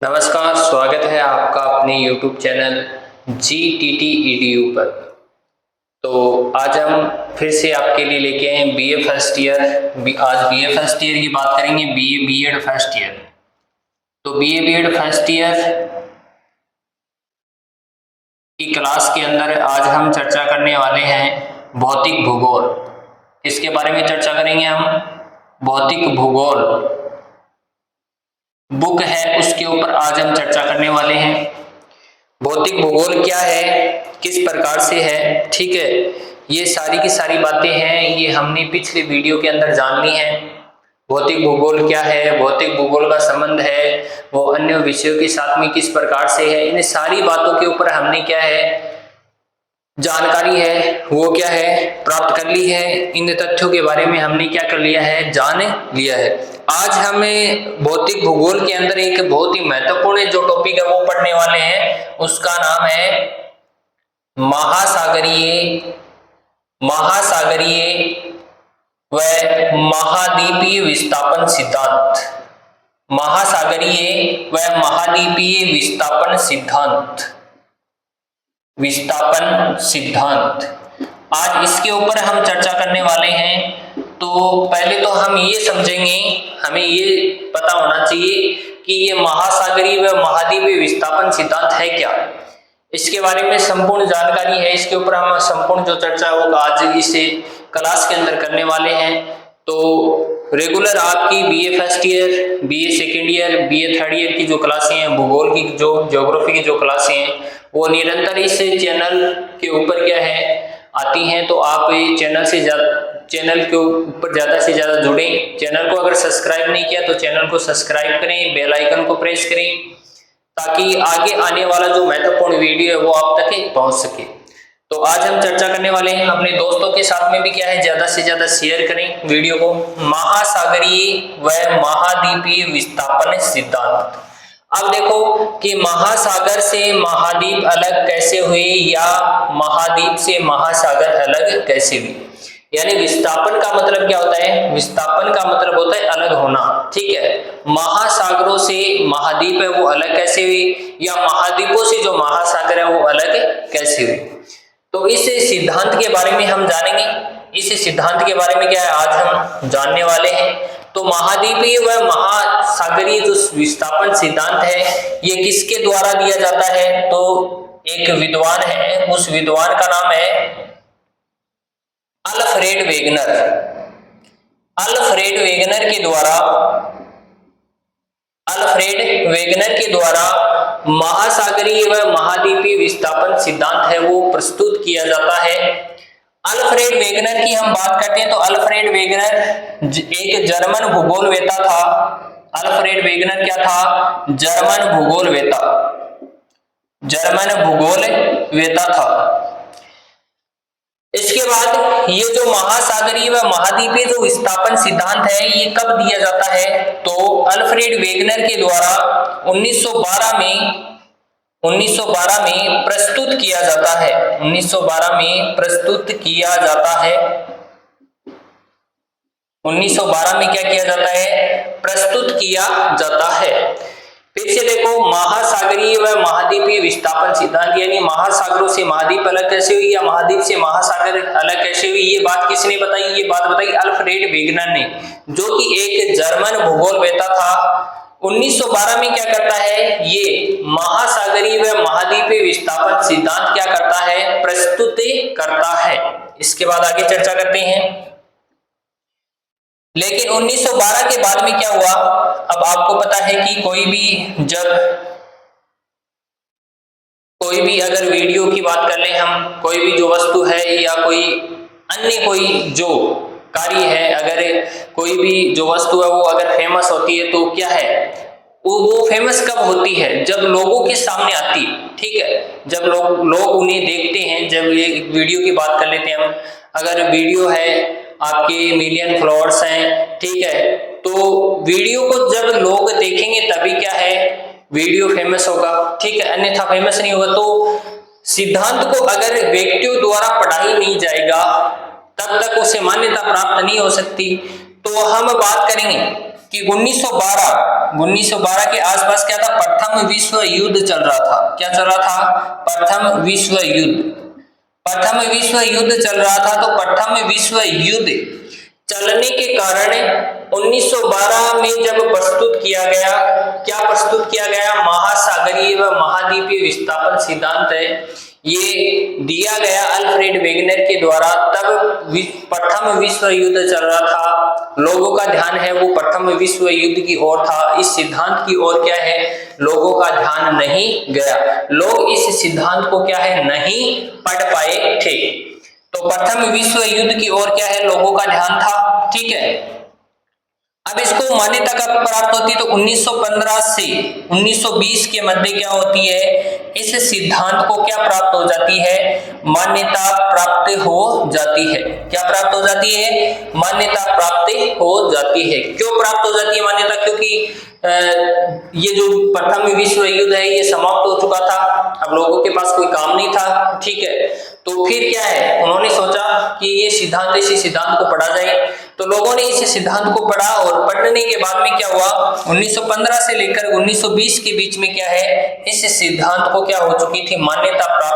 नमस्कार, स्वागत है आपका अपने YouTube चैनल GTT EDU पर। तो आज हम फिर से आपके लिए लेके आए हैं BA फर्स्ट ईयर। आज BA फर्स्ट ईयर की बात करेंगे, BA बीएड फर्स्ट ईयर। तो BA बीएड फर्स्ट ईयर की क्लास के अंदर आज हम चर्चा करने वाले हैं भौतिक भूगोल। इसके बारे में चर्चा करेंगे हम, भौतिक भूगोल बुक है उसके ऊपर आज हम चर्चा करने वाले हैं। भौतिक भूगोल क्या है, किस प्रकार से है, ठीक है, ये सारी की सारी बातें हैं, ये हमने पिछले वीडियो के अंदर जान ली हैं। भौतिक भूगोल क्या है, भौतिक भूगोल का संबंध है वो अन्य विषयों के साथ में किस प्रकार से है, इन सारी बातों के ऊपर हमने क्या है जानकारी है वो क्या है प्राप्त कर ली है। इन तथ्यों के बारे में हमने क्या कर लिया है, जान लिया है। आज हमें भौतिक भूगोल के अंदर एक बहुत ही महत्वपूर्ण जो टॉपिक है वो पढ़ने वाले हैं, उसका नाम है महासागरीय व महाद्वीपीय विस्थापन सिद्धांत। महासागरीय व महाद्वीपीय विस्थापन सिद्धांत आज इसके ऊपर हम चर्चा करने वाले हैं। तो पहले तो हम ये समझेंगे, हमें ये पता होना चाहिए कि ये महासागरीय व महाद्वीपीय विस्थापन सिद्धांत है क्या, इसके बारे में संपूर्ण जानकारी है। इसके ऊपर हम संपूर्ण जो चर्चा होगा आज इस क्लास के अंदर करने वाले हैं। तो रेगुलर आपकी BA first year, BA second year, BA third year की जो क्लासें हैं, भूगोल की जो ज्योग्राफी की जो क्लासें हैं, वो निरंतर इस चैनल के ऊपर क्या है आती हैं। तो आप चैनल के ऊपर ज़्यादा से ज़्यादा जुड़ें। चैनल को अगर सब्सक्राइब नहीं किया तो चैनल को सब्सक्राइब करें, बेल आइकन को प्रेस करें, ताकि आगे आने वाला जो महत्वपूर्ण वीडियो है वो आप तक पहुंच सके। तो आज हम चर्चा करने वाले हैं, अपने दोस्तों के साथ में भी क्या है ज्यादा से ज्यादा शेयर करें वीडियो को। महासागरीय व महाद्वीपीय विस्थापन सिद्धांत। अब देखो कि महासागर से महाद्वीप अलग कैसे हुए या महाद्वीप से महासागर अलग कैसे हुए। यानी विस्थापन का मतलब क्या होता है, विस्थापन का मतलब होता है अलग होना, ठीक है। महासागरों से महाद्वीप है वो अलग कैसे हुई, या महाद्वीपों से जो महासागर है वो अलग कैसे हुई। तो इस सिद्धांत के बारे में हम जानेंगे। इस सिद्धांत के बारे में क्या है आज हम जानने वाले हैं। तो महाद्वीपीय व महासागरीय जो विस्थापन सिद्धांत है ये किसके द्वारा दिया जाता है, तो एक विद्वान है, उस विद्वान का नाम है अल्फ्रेड वेगनर। अल्फ्रेड वेगनर के द्वारा महासागरीय व महाद्वीपीय विस्थापन सिद्धांत है वो प्रस्तुत किया जाता है। अल्फ्रेड वेगनर की हम बात करते हैं तो अल्फ्रेड वेगनर एक जर्मन भूगोलवेता था। अल्फ्रेड वेगनर क्या था, जर्मन भूगोलवेता था। इसके बाद ये जो महासागरीय व महाद्वीपीय जो विस्थापन सिद्धांत है ये कब दिया जाता है, तो अल्फ्रेड वेगनर के द्वारा 1912 में प्रस्तुत किया जाता है। 1912 में प्रस्तुत किया जाता है। 1912 में क्या किया जाता है, प्रस्तुत किया जाता है। फिर से देखो, महासागरीय व महाद्वीपीय विस्थापन सिद्धांत, यानी महासागरों से महाद्वीप अलग कैसे हुई या महाद्वीप से महासागर अलग कैसे हुई, ये बात किसने बताई, ये बात बताई अल्फ्रेड वेगनर ने, जो कि एक जर्मन भूगोलवेता था। 1912 में क्या करता है, ये महासागरीय व महाद्वीपीय विस्थापन सिद्धांत क्या करता है, प्रस्तुत करता है। इसके बाद आगे चर्चा करते हैं। लेकिन 1912 के बाद में क्या हुआ, अब आपको पता है कि कोई भी अगर वीडियो की बात कर लें हम, कोई भी जो वस्तु है या कोई अन्य कोई जो कार्य है, अगर कोई भी जो वस्तु है वो अगर फेमस होती है तो क्या है वो फेमस कब होती है, जब लोगों के सामने आती, ठीक है, जब लोग उन्हें देखते हैं। जब ये वीडियो की बात कर लेते हैं हम, अगर वीडियो है आपके मिलियन फॉलोअर्स हैं, ठीक है, तो वीडियो को जब लोग देखेंगे तभी क्या है वीडियो फेमस होगा, ठीक है, अन्यथा फेमस नहीं होगा। तो सिद्धांत को अगर व्यक्तियों द्वारा पढ़ा ही नहीं जाएगा तब तक उसे मान्यता प्राप्त नहीं हो सकती। तो हम बात करेंगे कि 1912 के आसपास क्या था, प्रथम विश्व युद्ध चल रहा था। क्या चल रहा था? प्रथम विश्व युद्ध। प्रथम विश्व युद्ध चल रहा था। तो प्रथम विश्व युद्ध चलने के कारण 1912 में जब प्रस्तुत किया गया, क्या प्रस्तुत किया गया? महासागरीय व महाद्वीपीय विस्थापन सिद्धांत है, ये दिया गया अल्फ्रेड वेगनर के द्वारा। तब प्रथम विश्व युद्ध चल रहा था, लोगों का ध्यान है वो प्रथम विश्व युद्ध की ओर था। इस सिद्धांत की ओर क्या है, लोगों का ध्यान नहीं गया, लोग इस सिद्धांत को क्या है, नहीं पढ़ पाए थे। तो प्रथम विश्व युद्ध की ओर क्या है, लोगों का ध्यान था। ठीक है, अब इसको मान्यता कब प्राप्त होती है? तो 1915 से 1920 के मध्य क्या होती है, इस सिद्धांत को क्या प्राप्त हो जाती है, मान्यता प्राप्त हो जाती है। क्या प्राप्त हो जाती है? मान्यता प्राप्त हो जाती है। क्यों प्राप्त हो जाती है मान्यता? क्योंकि ये जो प्रथम विश्व युद्ध है ये समाप्त हो चुका था, अब लोगों के पास कोई काम नहीं था। ठीक है, तो फिर क्या है, उन्होंने सोचा कि ये सिद्धांत, इसी सिद्धांत को पढ़ा जाए। तो लोगों ने इस सिद्धांत को पढ़ा और पढ़ने के बाद में क्या हुआ, 1915 से लेकर 1920 के बीच में क्या है, इस सिद्धांत को क्या हो चुकी थी, मान्यता प्राप्त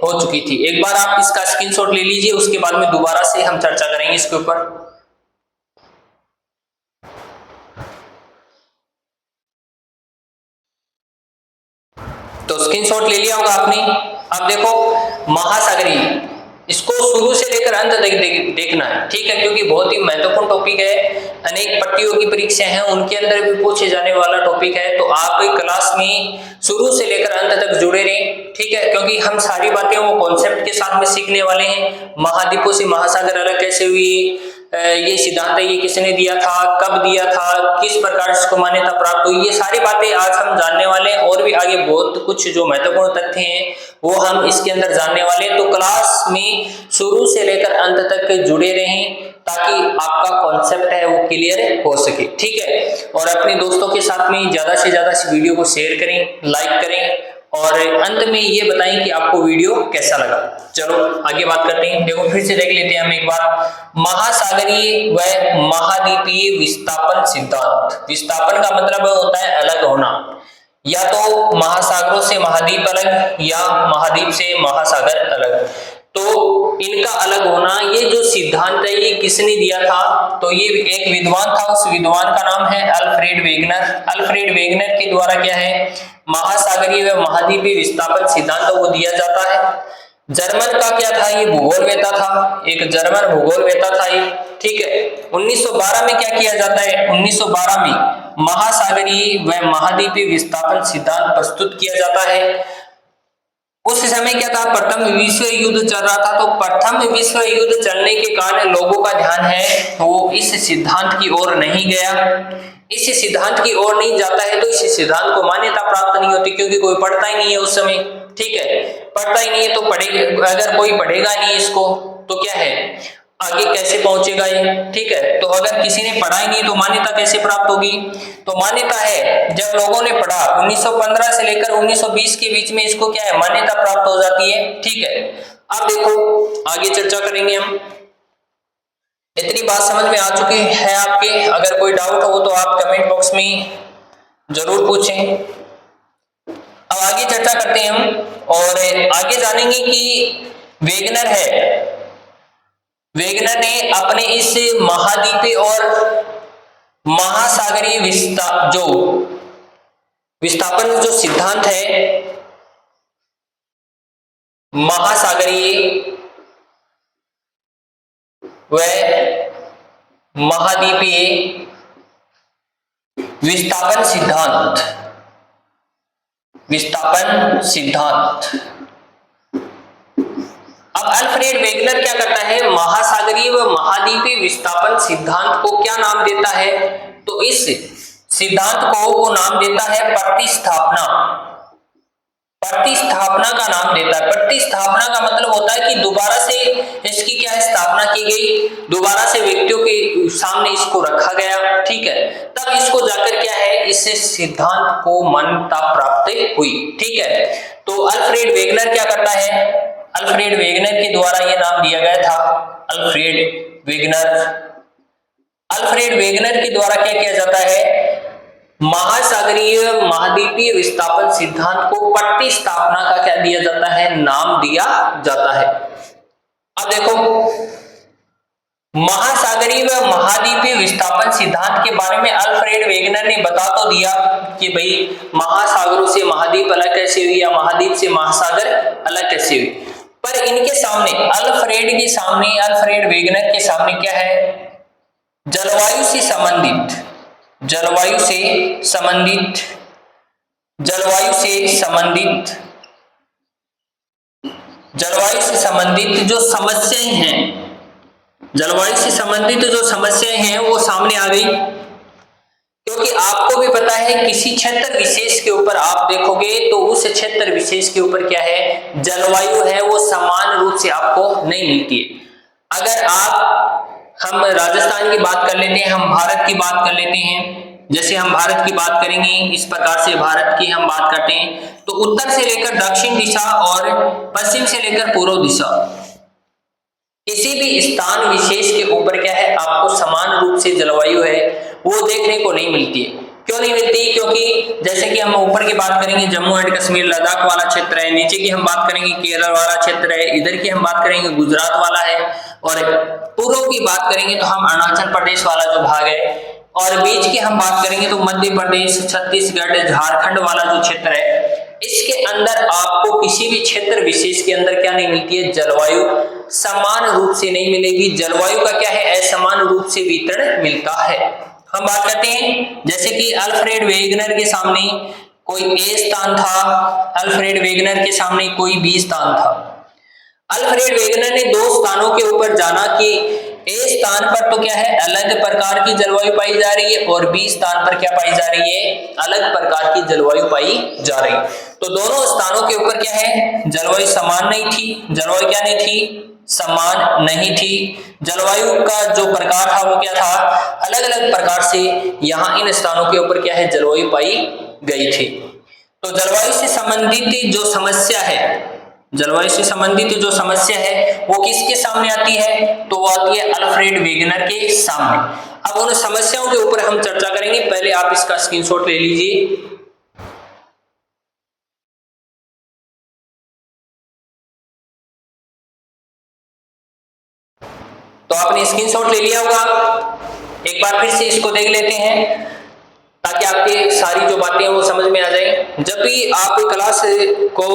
हो चुकी थी। एक बार आप इसका स्क्रीनशॉट ले लीजिए, उसके बाद में दोबारा से हम चर्चा करेंगे इसके ऊपर। तो स्क्रीनशॉट ले लिया होगा आपने। अब देखो महासागरीय, इसको शुरू से लेकर अंत तक देखना है। ठीक है, क्योंकि बहुत ही महत्वपूर्ण टॉपिक है, अनेक प्रतियोगी परीक्षाएं हैं उनके अंदर भी पूछे जाने वाला टॉपिक है। तो आप क्लास में शुरू से लेकर अंत तक जुड़े रहें। ठीक है, क्योंकि हम सारी बातें वो कॉन्सेप्ट के साथ में सीखने वाले हैं। महाद्वीपों से महासागर अलग कैसे हुई, ये सिद्धांत ये किसने दिया था, कब दिया था, किस प्रकार इसको मान्यता प्राप्त हुई, ये सारी बातें आज हम जानने वाले हैं। और भी आगे बहुत कुछ जो महत्वपूर्ण तथ्य हैं वो हम इसके अंदर जानने वाले हैं। तो क्लास में शुरू से लेकर अंत तक जुड़े रहें ताकि आपका कॉन्सेप्ट है वो क्लियर हो सके। ठीक है, और अपने दोस्तों के साथ में ज्यादा से ज्यादा इस वीडियो को शेयर करें, लाइक करें और अंत में ये बताएं कि आपको वीडियो कैसा लगा। चलो आगे बात करते हैं। देखो फिर से देख लेते हैं हम एक बार, महासागरीय व महाद्वीपीय विस्थापन सिद्धांत। विस्थापन का मतलब होता है अलग होना, या तो महासागरों से महाद्वीप अलग या महाद्वीप से महासागर अलग। तो इनका अलग होना, ये जो सिद्धांत है ये किसने दिया था? तो ये एक विद्वान था, उस विद्वान का नाम है अल्फ्रेड वेगनर। अल्फ्रेड वेगनर के द्वारा क्या है, महासागरीय व महाद्वीपीय विस्थापन सिद्धांत वो दिया जाता है। जर्मन का क्या था, ये भूगोलवेता था, एक जर्मन भूगोलवेता था ये। ठीक है, 1912 में क्या किया जाता है, 1912 में महासागरीय व महाद्वीपीय विस्थापन सिद्धांत प्रस्तुत किया जाता है। उस समय क्या था, प्रथम विश्व युद्ध चल रहा था। तो प्रथम विश्व युद्ध चलने के कारण लोगों का ध्यान है वो इस सिद्धांत की ओर नहीं गया। इस सिद्धांत की ओर नहीं जाता है तो इस सिद्धांत को मान्यता प्राप्त नहीं होती, क्योंकि कोई पढ़ता ही नहीं है उस समय। ठीक है, पढ़ता ही नहीं है तो पढ़ेगा, अगर कोई पढ़ेगा नहीं इसको तो क्या है, आगे कैसे पहुंचेगा ये। ठीक है, तो अगर किसी ने पढ़ा ही नहीं तो मान्यता कैसे प्राप्त होगी? तो मान्यता है जब लोगों ने पढ़ा 1915 से लेकर 1920 के बीच में इसको क्या है, मान्यता प्राप्त हो जाती है। ठीक है, अब देखो आगे चर्चा करेंगे हम। इतनी बात समझ में आ चुकी है आपके? अगर कोई डाउट हो तो आप कमेंट बॉक्स में जरूर पूछें। अब आगे चर्चा करते हैं हम और आगे जानेंगे कि वेगनर है, वेगनर ने अपने इस महाद्वीपीय और महासागरीय विस्थापन जो सिद्धांत है, महासागरीय व महाद्वीपीय विस्थापन सिद्धांत, विस्थापन सिद्धांत। अब अल्फ्रेड वेगनर क्या करता है, महासागरीय व महाद्वीपीय विस्थापन सिद्धांत को क्या नाम देता है? तो इस सिद्धांत को वो नाम देता है प्रतिस्थापना। प्रतिस्थापना का नाम देता है। प्रतिस्थापना का मतलब होता है कि दोबारा से इसकी क्या है, स्थापना की गई, दोबारा से व्यक्तियों के सामने इसको रखा गया। ठीक है, तब इसको जाकर क्या है, इस सिद्धांत को मान्यता प्राप्त हुई। ठीक है, तो अल्फ्रेड वेगनर क्या करता है, अल्फ्रेड वेगनर के द्वारा यह नाम दिया गया था, अल्फ्रेड वेगनर। अल्फ्रेड वेगनर के द्वारा क्या किया जाता है, महासागरीय महाद्वीपीय विस्थापन सिद्धांत को पट्टी स्थापना का क्या दिया जाता है, नाम दिया जाता है। अब देखो, महासागरीय व महाद्वीपीय विस्थापन सिद्धांत के बारे में अल्फ्रेड वेगनर ने बता तो दिया कि भाई महासागरों से महाद्वीप अलग कैसे हुई या महाद्वीप से महासागर अलग कैसे हुई, पर इनके सामने अल्फ्रेड वेगनर के सामने क्या है, जलवायु से संबंधित जो समस्याएं हैं वो सामने आ गई। क्योंकि आपको भी पता है किसी क्षेत्र विशेष के ऊपर आप देखोगे तो उस क्षेत्र विशेष के ऊपर क्या है, जलवायु है वो समान रूप से आपको नहीं मिलती है। अगर हम राजस्थान की बात कर लेते हैं, हम भारत की बात कर लेते हैं, जैसे हम भारत की बात करेंगे इस प्रकार से भारत की हम बात करते हैं तो उत्तर से लेकर दक्षिण दिशा और पश्चिम से लेकर पूर्व दिशा, किसी भी स्थान विशेष के ऊपर क्या है, आपको समान रूप से जलवायु है वो देखने को नहीं मिलती है। क्यों नहीं मिलती, क्योंकि जैसे कि हम ऊपर की बात करेंगे जम्मू एंड कश्मीर लद्दाख वाला क्षेत्र है, नीचे की हम बात करेंगे केरल वाला क्षेत्र है, इधर की हम बात करेंगे गुजरात वाला है, और पूर्व की बात करेंगे तो हम अरुणाचल प्रदेश वाला जो भाग है, और बीच की हम बात करेंगे तो मध्य प्रदेश, छत्तीसगढ़, झारखंड वाला जो क्षेत्र है, इसके अंदर आपको किसी भी क्षेत्र विशेष के अंदर क्या नहीं मिलती है, जलवायु समान रूप से नहीं मिलेगी। जलवायु का क्या है, असमान रूप से वितरण मिलता है। हम बात करते हैं जैसे कि अल्फ्रेड वेगनर के सामने कोई ए स्थान था, अल्फ्रेड वेगनर के सामने कोई बी स्थान था। अल्फ्रेड वेगनर ने दो स्थानों के ऊपर जाना कि ए स्थान पर तो क्या है, अलग प्रकार की जलवायु पाई जा रही है, और बी स्थान पर क्या पाई जा रही है, अलग प्रकार की जलवायु पाई जा रही है। तो दोनों स्थानों के ऊपर क्या है, जलवायु समान नहीं थी। जलवायु क्या नहीं थी, समान नहीं थी। जलवायु का जो प्रकार था वो क्या था, अलग अलग प्रकार से यहाँ इन स्थानों के ऊपर क्या है, जलवायु पाई गई थी। तो जलवायु से संबंधित जो समस्या है वो किसके सामने आती है, तो वो आती है अल्फ्रेड वेगनर के सामने। अब उन समस्याओं के ऊपर हम चर्चा करेंगे, पहले आप इसका स्क्रीनशॉट ले लीजिए। तो आपने स्क्रीनशॉट ले लिया होगा, एक बार फिर से इसको देख लेते हैं ताकि आपके सारी जो बातें हैं वो समझ में आ जाए। जब भी आप क्लास को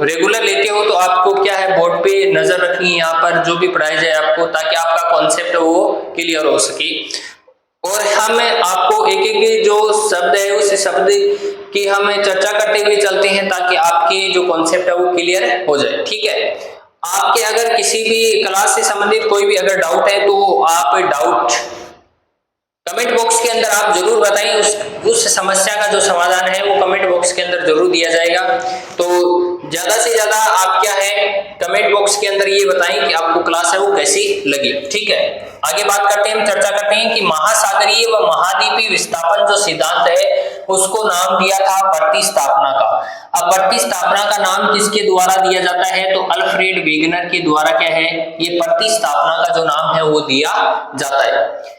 रेगुलर लेते हो तो आपको क्या है, बोर्ड पे नजर रखनी है यहाँ पर जो भी पढ़ाया जाए आपको, ताकि आपका कॉन्सेप्ट है वो क्लियर हो सके। और हम आपको एक एक जो शब्द है उस शब्द की हम चर्चा करते हुए चलते हैं ताकि आपके जो कॉन्सेप्ट है वो क्लियर हो जाए। ठीक है, आपके अगर किसी भी क्लास से संबंधित कोई भी अगर डाउट है तो आप डाउट कमेंट बॉक्स के अंदर आप जरूर बताएं, उस समस्या का जो समाधान है वो कमेंट बॉक्स के अंदर जरूर दिया जाएगा। तो ज्यादा से ज्यादा आप क्या है, कमेंट बॉक्स के अंदर ये बताएं कि आपको क्लास है वो कैसी लगी। ठीक है, आगे बात करते हैं, हम चर्चा करते हैं कि महासागरीय व महाद्वीपीय विस्थापन जो सिद्धांत है उसको नाम दिया था प्रतिस्थापना का। अब प्रतिस्थापना का नाम किसके द्वारा दिया जाता है, तो अल्फ्रेड वेगनर के द्वारा क्या है, ये प्रतिस्थापना का जो नाम है वो दिया जाता है।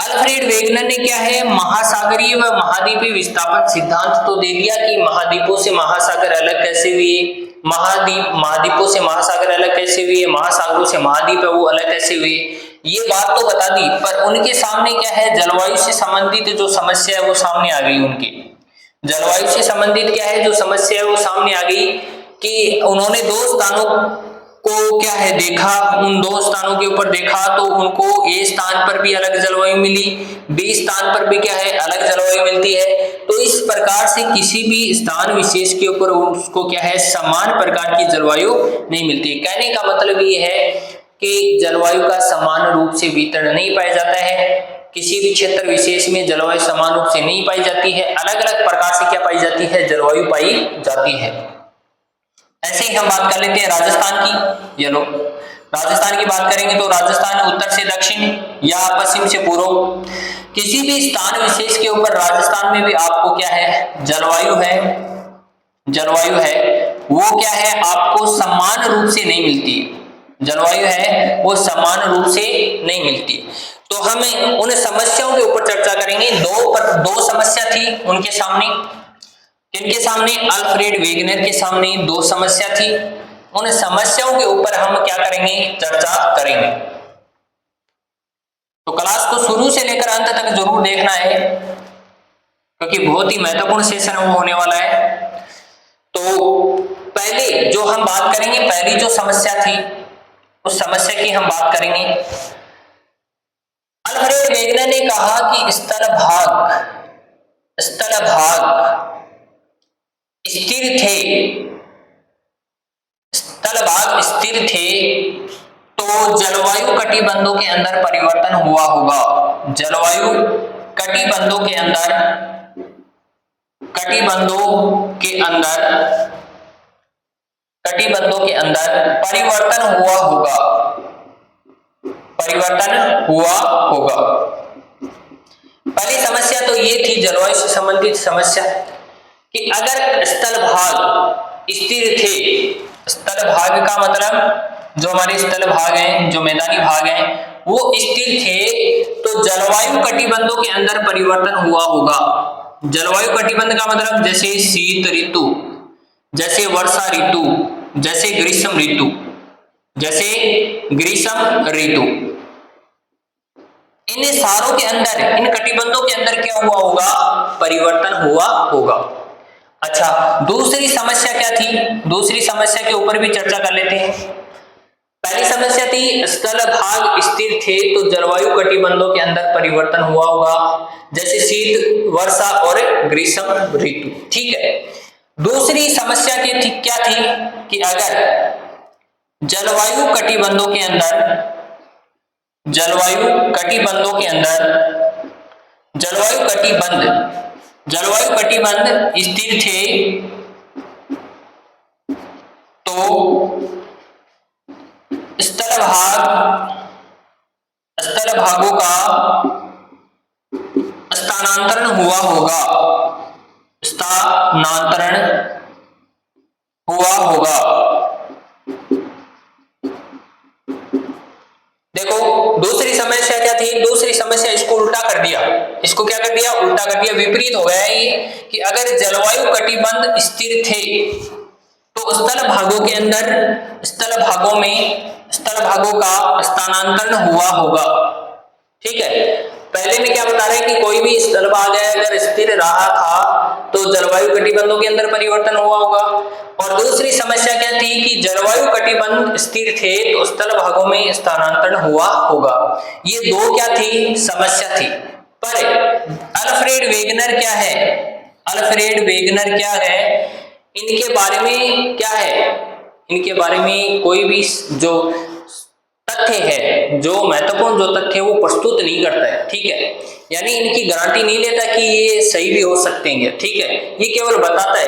अल्फ्रेड वेगनर ने क्या है, महासागरीय व महाद्वीपीय विस्थापन सिद्धांत तो दे दिया कि महाद्वीपों से महासागर अलग कैसे हुए, महाद्वीपों से महासागर अलग कैसे हुए, महासागरों से महाद्वीप है वो अलग कैसे हुए, ये बात तो बता दी। पर उनके सामने क्या है, जलवायु से संबंधित जो समस्या है वो सामने आ गई। उनकी जलवायु से संबंधित क्या है जो समस्या है वो सामने आ गई कि उन्होंने दो स्थानों को क्या है देखा, उन दो स्थानों के ऊपर देखा तो उनको ए स्थान पर भी अलग जलवायु मिली, बी स्थान पर भी क्या है अलग जलवायु मिलती है। तो इस प्रकार से किसी भी स्थान विशेष के ऊपर उसको क्या है, समान प्रकार की जलवायु नहीं मिलती। कहने का मतलब ये है कि जलवायु का समान रूप से वितरण नहीं पाया जाता है, किसी भी क्षेत्र विशेष में जलवायु समान रूप से नहीं पाई जाती है, अलग अलग प्रकार से क्या पाई जाती है, जलवायु पाई जाती है। ऐसे ही हम बात कर लेते हैं राजस्थान की। ये लो, राजस्थान की बात करेंगे तो राजस्थान उत्तर से दक्षिण या पश्चिम से पूर्व, किसी भी स्थान विशेष के ऊपर राजस्थान में भी आपको क्या है, जलवायु है वो क्या है, आपको समान रूप से नहीं मिलती। जलवायु है वो समान रूप से नहीं मिलती। तो हम उन समस्याओं के ऊपर चर्चा करेंगे। दो समस्या थी उनके सामने, किनके सामने? अल्फ्रेड वेगनर के सामने दो समस्या थी। उन समस्याओं के ऊपर हम क्या करेंगे? चर्चा करेंगे। तो क्लास को शुरू से लेकर अंत तक जरूर देखना है, क्योंकि बहुत ही महत्वपूर्ण सेशन वो होने वाला है। तो पहले जो हम बात करेंगे, पहली जो समस्या थी उस समस्या की हम बात करेंगे। अल्फ्रेड वेगनर ने कहा कि स्थल भाग स्थिर थे, स्थल भाग स्थिर थे, तो जलवायु कटिबंधों के अंदर परिवर्तन हुआ होगा। जलवायु कटिबंधों के अंदर परिवर्तन हुआ होगा। पहली समस्या तो ये थी जलवायु से संबंधित समस्या कि अगर स्थल भाग स्थिर थे, स्थल भाग का मतलब जो हमारे स्थल भाग हैं, जो मैदानी भाग हैं, वो स्थिर थे, तो जलवायु कटिबंधों के अंदर परिवर्तन हुआ होगा। जलवायु कटिबंध का मतलब जैसे शीत ऋतु, जैसे वर्षा ऋतु, जैसे ग्रीष्म ऋतु, इन सारों के अंदर, इन कटिबंधों के अंदर क्या हुआ होगा? परिवर्तन हुआ होगा। अच्छा, दूसरी समस्या क्या थी? दूसरी समस्या के ऊपर भी चर्चा कर लेते हैं। पहली समस्या थी स्थल भाग स्थिर थे, तो जलवायु कटिबंधों के अंदर परिवर्तन हुआ होगा, जैसे शीत, वर्षा और ग्रीष्म ऋतु। ठीक है। दूसरी समस्या क्या थी कि अगर जलवायु कटिबंध स्थिर थे, तो स्थल भागों का स्थानांतरण हुआ होगा। देखो दूसरी समस्या क्या थी? दूसरी समस्या इसको उल्टा कर दिया। इसको क्या कर दिया? उल्टा कर दिया, विपरीत हो गया ये कि अगर जलवायु कटिबंध स्थिर थे तो स्थल भागों का स्थानांतरण हुआ होगा। ठीक है। पहले में क्या बता रहे हैं कि कोई भी स्थल भाग है अगर स्थिर रहा था तो जलवायु कटिबंधों के अंदर परिवर्तन हुआ होगा। और दूसरी समस्या क्या थी कि जलवायु कटिबंध स्थिर थे तो स्थल भागों में स्थानांतरण हुआ होगा। ये दो क्या थी? समस्या थी। पर अल्फ्रेड वेगनर क्या है? इनके बारे में क्या है? इनके बारे में कोई भी जो तथ्य है, जो महत्वपूर्ण जो तथ्य है वो प्रस्तुत नहीं करता है। ठीक है। यानी इनकी गारंटी नहीं लेता कि ये सही भी हो सकते हैं। ठीक है। ये केवल बताता है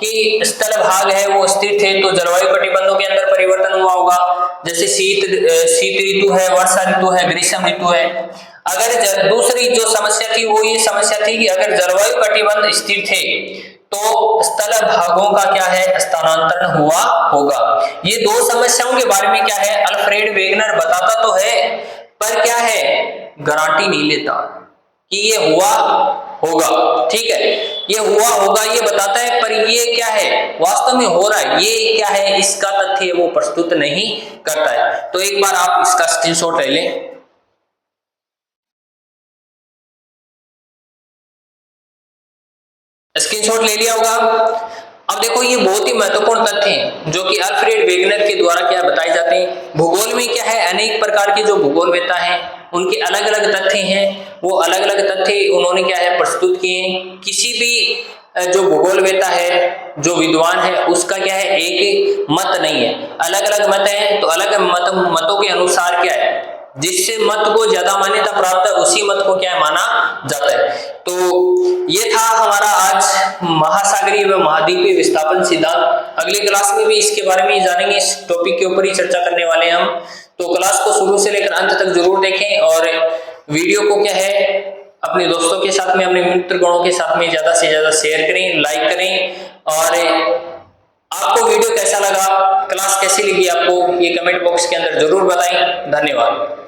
कि स्थल भाग है वो स्थिर थे तो जलवायु कटिबंधों के अंदर परिवर्तन हुआ होगा, जैसे शीत ऋतु है, वर्षा ऋतु है, ग्रीष्म ऋतु है। अगर दूसरी जो समस्या थी वो ये समस्या थी कि अगर जलवायु कटिबंध स्थिर थे तो स्थल भागों का क्या है? स्थानांतरण हुआ होगा। ये दो समस्याओं के बारे में क्या है? अल्फ्रेड वेगनर बताता तो है, पर क्या है? गारंटी नहीं लेता कि ये हुआ होगा। ठीक है। ये हुआ होगा ये बताता है, पर ये क्या है? वास्तव में हो रहा है ये क्या है? इसका तथ्य वो प्रस्तुत नहीं करता है। तो एक बार आप इसका स्क्रीनशॉट ले लें। स्क्रीनशॉट ले लिया होगा। अब देखो ये बहुत ही महत्वपूर्ण तथ्य हैं जो कि अल्फ्रेड वेगनर के द्वारा क्या बताए जाते हैं। भूगोल में क्या है? अनेक प्रकार के जो भूगोलवेत्ता हैं उनके अलग अलग तथ्य हैं, वो अलग अलग तथ्य उन्होंने क्या है? प्रस्तुत किए। किसी भी जो भूगोलवेत्ता है, जो विद्वान है, उसका क्या है? एक मत नहीं है, अलग अलग मत है। तो अलग मतों के अनुसार क्या है? जिससे मत को ज्यादा मान्यता प्राप्त है उसी मत को क्या माना जाता है। तो ये था हमारा आज महासागरीय व महाद्वीपीय विस्थापन सिद्धांत। अगली क्लास में भी इसके बारे में जानेंगे, इस टॉपिक के ऊपर ही चर्चा करने वाले हैं हम। तो क्लास को शुरू से लेकर अंत तक जरूर देखें और वीडियो को क्या है अपने दोस्तों के साथ में, अपने मित्रगणों के साथ में ज्यादा से ज्यादा शेयर करें, लाइक करें। और आपको वीडियो कैसा लगा, क्लास कैसी लगी आपको, ये कमेंट बॉक्स के अंदर जरूर बताएं। धन्यवाद।